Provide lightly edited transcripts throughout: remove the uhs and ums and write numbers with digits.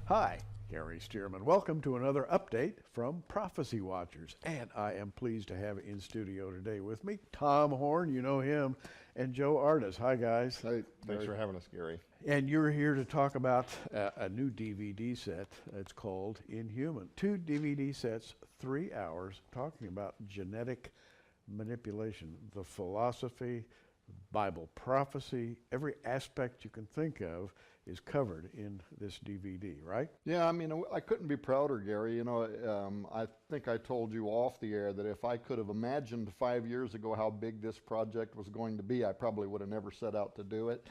Hi, Gary Stearman. Welcome to another update from Prophecy Watchers. And I am pleased to have in studio today with me Tom Horn, you know him, and Joe Artis. Hi, guys. Hey, thanks for having us, Gary. And you're here to talk about a new DVD set. It's called Inhuman. 2 DVD sets, 3 hours, talking about genetic manipulation, the philosophy, Bible prophecy, every aspect you can think of is covered in this DVD, right? Yeah, I mean, I couldn't be prouder, Gary. You know, I think I told you off the air that if I could have imagined 5 years ago how big this project was going to be, I probably would have never set out to do it.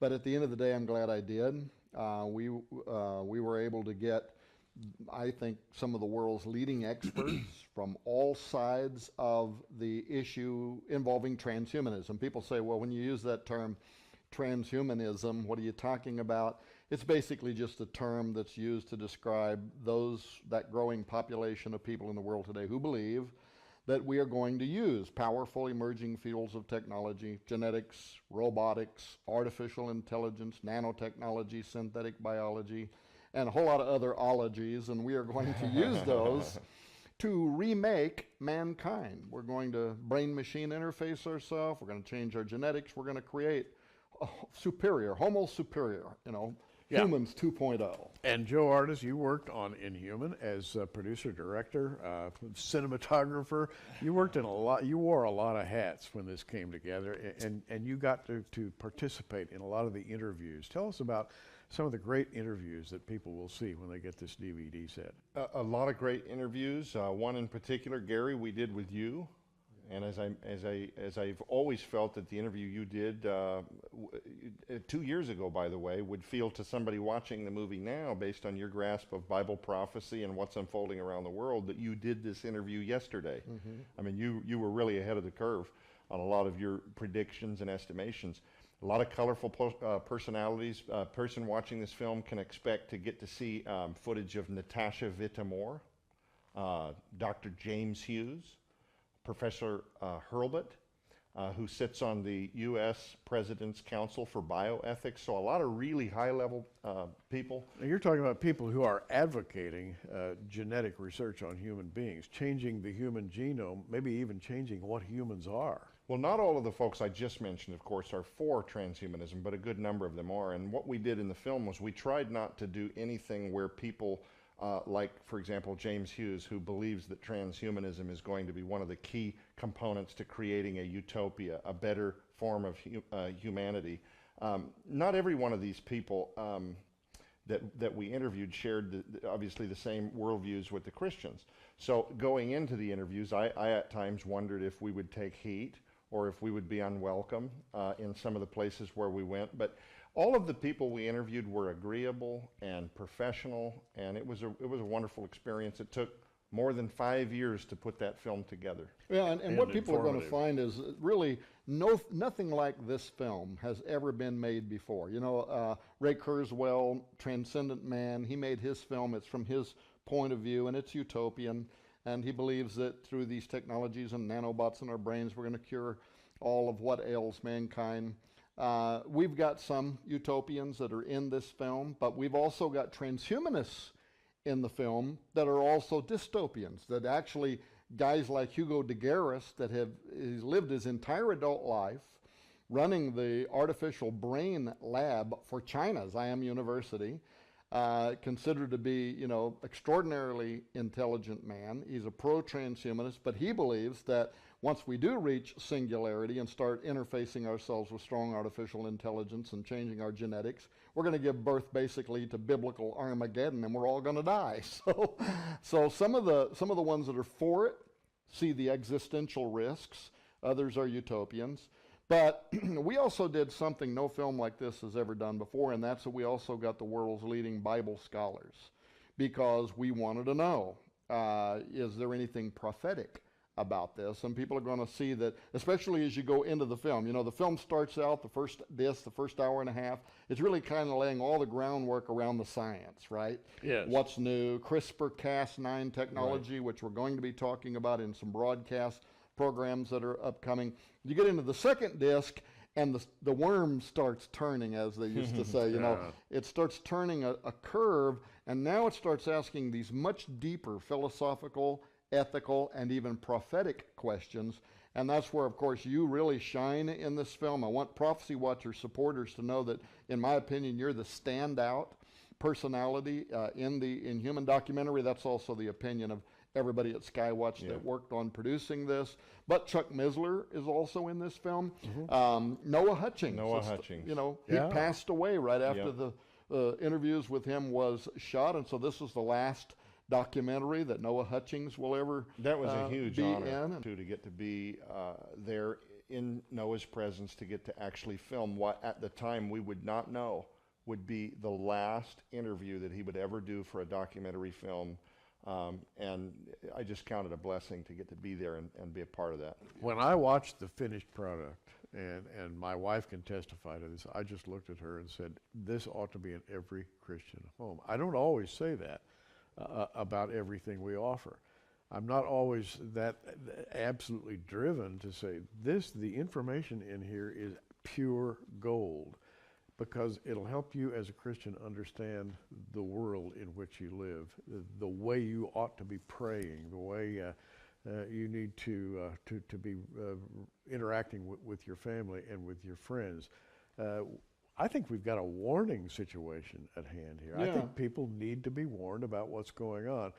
But at the end of the day, I'm glad I did. We were able to get, I think, some of the world's leading experts from all sides of the issue involving transhumanism. People say, well, when you use that term, transhumanism, what are you talking about? It's basically just a term that's used to describe that growing population of people in the world today who believe that we are going to use powerful emerging fields of technology, genetics, robotics, artificial intelligence, nanotechnology, synthetic biology, and a whole lot of other ologies, and we are going to use those to remake mankind. We're going to brain-machine interface ourselves, we're going to change our genetics, we're going to create superior, homo superior, humans 2.0. And Joe Artis, you worked on Inhuman as producer, director, cinematographer. You worked in you wore a lot of hats when this came together, and you got to participate in a lot of the interviews. Tell us about some of the great interviews that people will see when they get this DVD set. A lot of great interviews. One in particular, Gary, we did with you. And as I've always felt that the interview you did 2 years ago, by the way, would feel to somebody watching the movie now, based on your grasp of Bible prophecy and what's unfolding around the world, that you did this interview yesterday. Mm-hmm. I mean, you were really ahead of the curve on a lot of your predictions and estimations. A lot of colorful personalities. A person watching this film can expect to get to see footage of Natasha Vita-Moore, Dr. James Hughes, Professor Hurlbut, who sits on the U.S. President's Council for Bioethics. So a lot of really high-level people. Now you're talking about people who are advocating genetic research on human beings, changing the human genome, maybe even changing what humans are. Well, not all of the folks I just mentioned, of course, are for transhumanism, but a good number of them are. And what we did in the film was we tried not to do anything where people like, for example, James Hughes, who believes that transhumanism is going to be one of the key components to creating a utopia, a better form of humanity. Not every one of these people that we interviewed shared obviously the same worldviews with the Christians. So going into the interviews, I at times wondered if we would take heat or if we would be unwelcome in some of the places where we went. But all of the people we interviewed were agreeable and professional, and it was a wonderful experience. It took more than 5 years to put that film together. Yeah, and what people are going to find is really nothing like this film has ever been made before. You know, Ray Kurzweil, Transcendent Man, he made his film. It's from his point of view, and it's utopian. And he believes that through these technologies and nanobots in our brains, we're going to cure all of what ails mankind. We've got some utopians that are in this film, but we've also got transhumanists in the film that are also dystopians, that actually guys like Hugo de Garis that he's lived his entire adult life running the artificial brain lab for China's IM University, considered to be, extraordinarily intelligent man. He's a pro-transhumanist, but he believes that once we do reach singularity and start interfacing ourselves with strong artificial intelligence and changing our genetics, we're going to give birth basically to biblical Armageddon, and we're all going to die. So some of the ones that are for it see the existential risks. Others are utopians. But we also did something no film like this has ever done before, and that's that we also got the world's leading Bible scholars, because we wanted to know, is there anything prophetic about this? And people are going to see that, especially as you go into the film. You know, the film starts out, the first hour and a half, it's really kind of laying all the groundwork around the science, right? Yes. What's new, CRISPR-Cas9 technology, right, which we're going to be talking about in some broadcast programs that are upcoming. You get into the second disc, and the worm starts turning, as they used to say. It starts turning a curve, and now it starts asking these much deeper philosophical, ethical, and even prophetic questions. And that's where, of course, you really shine in this film. I want Prophecy Watcher supporters to know that, in my opinion, you're the standout personality in the Inhuman documentary. That's also the opinion of everybody at Skywatch that worked on producing this. But Chuck Misler is also in this film. Noah Hutchings. He passed away right after the interviews with him was shot, and so this is the last documentary that Noah Hutchings will ever That was a huge be honor in. to get to be there in Noah's presence, to get to actually film what at the time we would not know would be the last interview that he would ever do for a documentary film. And I just count it a blessing to get to be there and be a part of that. When I watched the finished product, and my wife can testify to this, I just looked at her and said, this ought to be in every Christian home. I don't always say that about everything we offer. I'm not always that absolutely driven to say the information in here is pure gold, because it'll help you as a Christian understand the world in which you live, the way you ought to be praying, the way you need to be interacting with your family and with your friends. I think we've got a warning situation at hand here. I think people need to be warned about what's going on.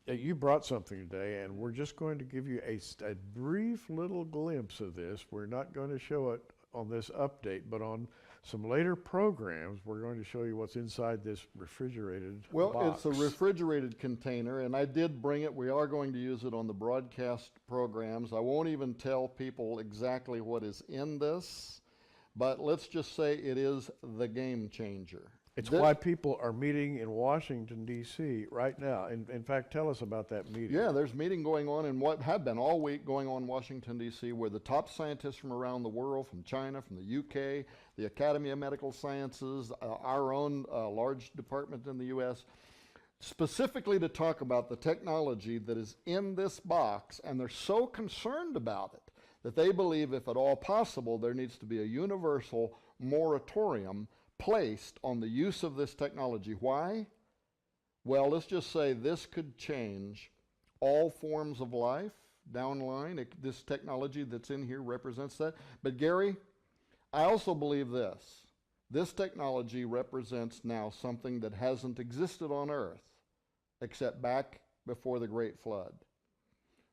You brought something today, and we're just going to give you a brief little glimpse of this. We're not going to show it on this update, but on some later programs, we're going to show you what's inside this refrigerated box. It's a refrigerated container, and I did bring it. We are going to use it on the broadcast programs. I won't even tell people exactly what is in this, but let's just say it is the game changer. It's why people are meeting in Washington, D.C. right now. In fact, tell us about that meeting. Yeah, there's a meeting going on in what have been all week going on in Washington, D.C., where the top scientists from around the world, from China, from the U.K., the Academy of Medical Sciences, our own large department in the U.S., specifically to talk about the technology that is in this box, and they're so concerned about it that they believe, if at all possible, there needs to be a universal moratorium placed on the use of this technology. Why? Well, let's just say this could change all forms of life down the line. This technology that's in here represents that. But Gary, I also believe this. This technology represents now something that hasn't existed on Earth except back before the Great Flood.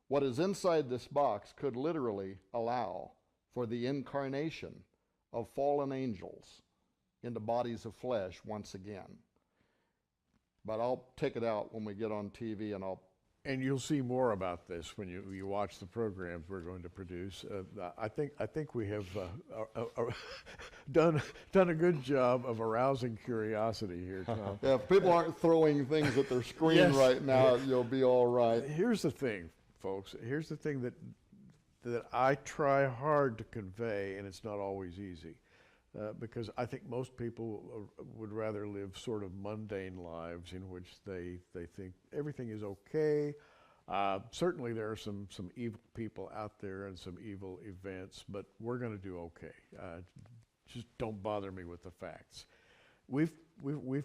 What is inside this box could literally allow for the incarnation of fallen angels into bodies of flesh once again. But I'll take it out when we get on TV, and you'll see more about this when you watch the programs we're going to produce. I think we have done a good job of arousing curiosity here, Tom. Yeah, if people aren't throwing things at their screen right now, you'll be all right. Here's the thing, folks. Here's the thing that I try hard to convey, and it's not always easy. Because I think most people would rather live sort of mundane lives in which they think everything is okay. Certainly there are some evil people out there and some evil events, but we're going to do okay. Just don't bother me with the facts. We've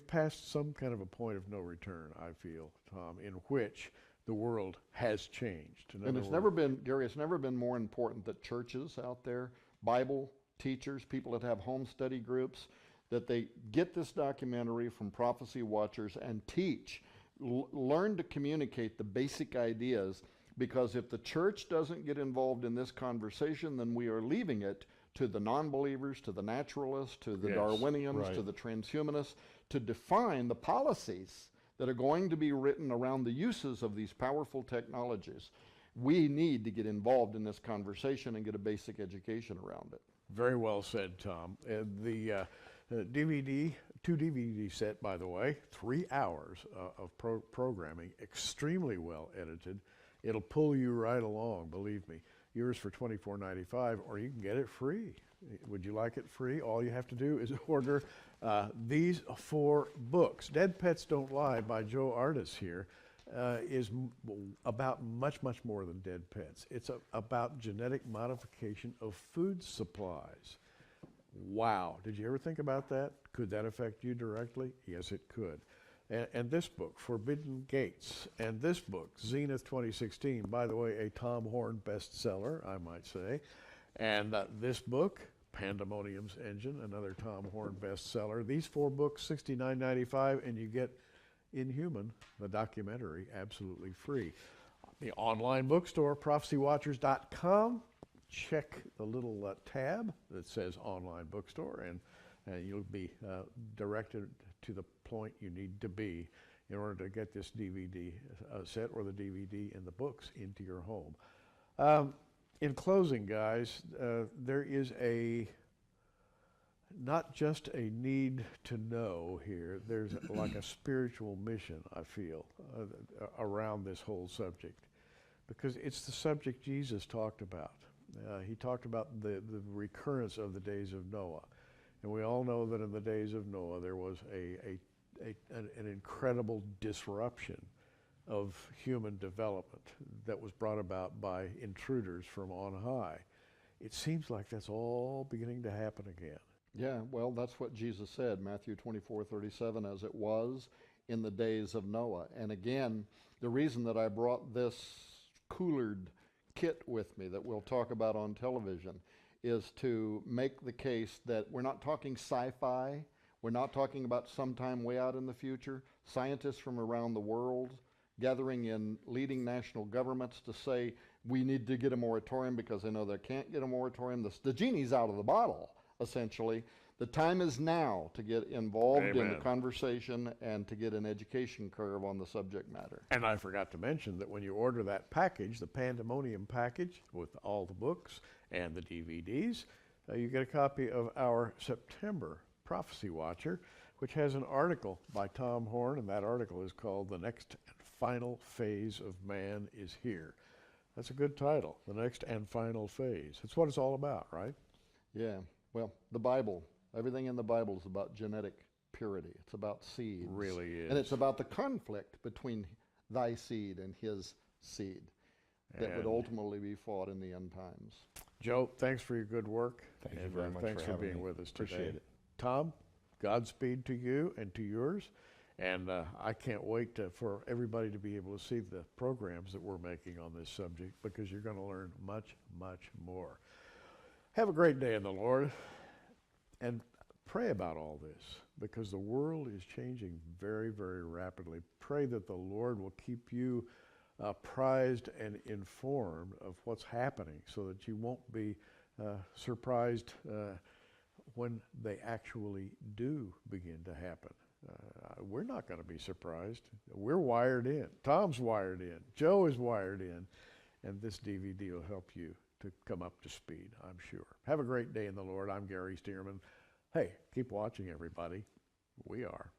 passed some kind of a point of no return, I feel, Tom, in which the world has changed. And it's never been, Gary, it's never been more important that churches out there, Bible teachers, people that have home study groups, that they get this documentary from Prophecy Watchers and teach, learn to communicate the basic ideas, because if the church doesn't get involved in this conversation, then we are leaving it to the non-believers, to the naturalists, to the Darwinians, to the transhumanists, to define the policies that are going to be written around the uses of these powerful technologies. We need to get involved in this conversation and get a basic education around it. Very well said, Tom. The DVD, 2 DVD set, by the way, 3 hours of programming, extremely well edited. It'll pull you right along, believe me. Yours for $24.95, or you can get it free. Would you like it free? All you have to do is order these 4 books. Dead Pets Don't Lie by Joe Artis here is about much more than dead pets. It's about genetic modification of food supplies. Wow. Did you ever think about that? Could that affect you directly? Yes, it could. And this book, Forbidden Gates, and this book, Zenith 2016, by the way, a Tom Horn bestseller, I might say. And this book, Pandemonium's Engine, another Tom Horn bestseller. These 4 books, $69.95, and you get Inhuman, the documentary, absolutely free. The online bookstore, prophecywatchers.com. Check the little tab that says online bookstore, and you'll be directed to the point you need to be in order to get this DVD set or the DVD and the books into your home. In closing, guys, there is not just a need to know here, there's like a spiritual mission, I feel, around this whole subject, because it's the subject Jesus talked about. He talked about the recurrence of the days of Noah. And we all know that in the days of Noah there was an incredible disruption of human development that was brought about by intruders from on high. It seems like that's all beginning to happen again. Yeah, well, that's what Jesus said, Matthew 24:37, as it was in the days of Noah. And again, the reason that I brought this Coolard kit with me that we'll talk about on television is to make the case that we're not talking sci-fi, we're not talking about sometime way out in the future. Scientists from around the world gathering in leading national governments to say we need to get a moratorium because they know they can't get a moratorium. The genie's out of the bottle, essentially. The time is now to get involved in the conversation and to get an education curve on the subject matter. And I forgot to mention that when you order that package, the Pandemonium package with all the books and the DVDs, you get a copy of our September Prophecy Watcher, which has an article by Tom Horn, and that article is called The Next and Final Phase of Man is Here. That's a good title, The Next and Final Phase. That's what it's all about, right? Yeah, well, the Bible, everything in the Bible is about genetic purity. It's about seeds. Really is. And it's about the conflict between thy seed and his seed that would ultimately be fought in the end times. Joe, thanks for your good work. Thank you very much Thanks for for being having me. with us today. Appreciate it. Tom, Godspeed to you and to yours. And I can't wait for everybody to be able to see the programs that we're making on this subject, because you're going to learn much, much more. Have a great day in the Lord, and pray about all this, because the world is changing very, very rapidly. Pray that the Lord will keep you apprised and informed of what's happening, so that you won't be surprised when they actually do begin to happen. We're not going to be surprised. We're wired in. Tom's wired in. Joe is wired in. And this DVD will help you to come up to speed, I'm sure. Have a great day in the Lord. I'm Gary Stearman. Hey, keep watching, everybody. We are.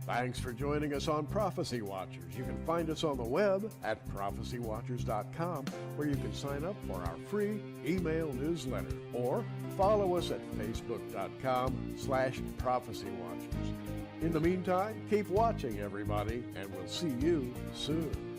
Thanks for joining us on Prophecy Watchers. You can find us on the web at prophecywatchers.com, where you can sign up for our free email newsletter, or follow us at facebook.com/prophecywatchers. In the meantime, keep watching, everybody, and we'll see you soon.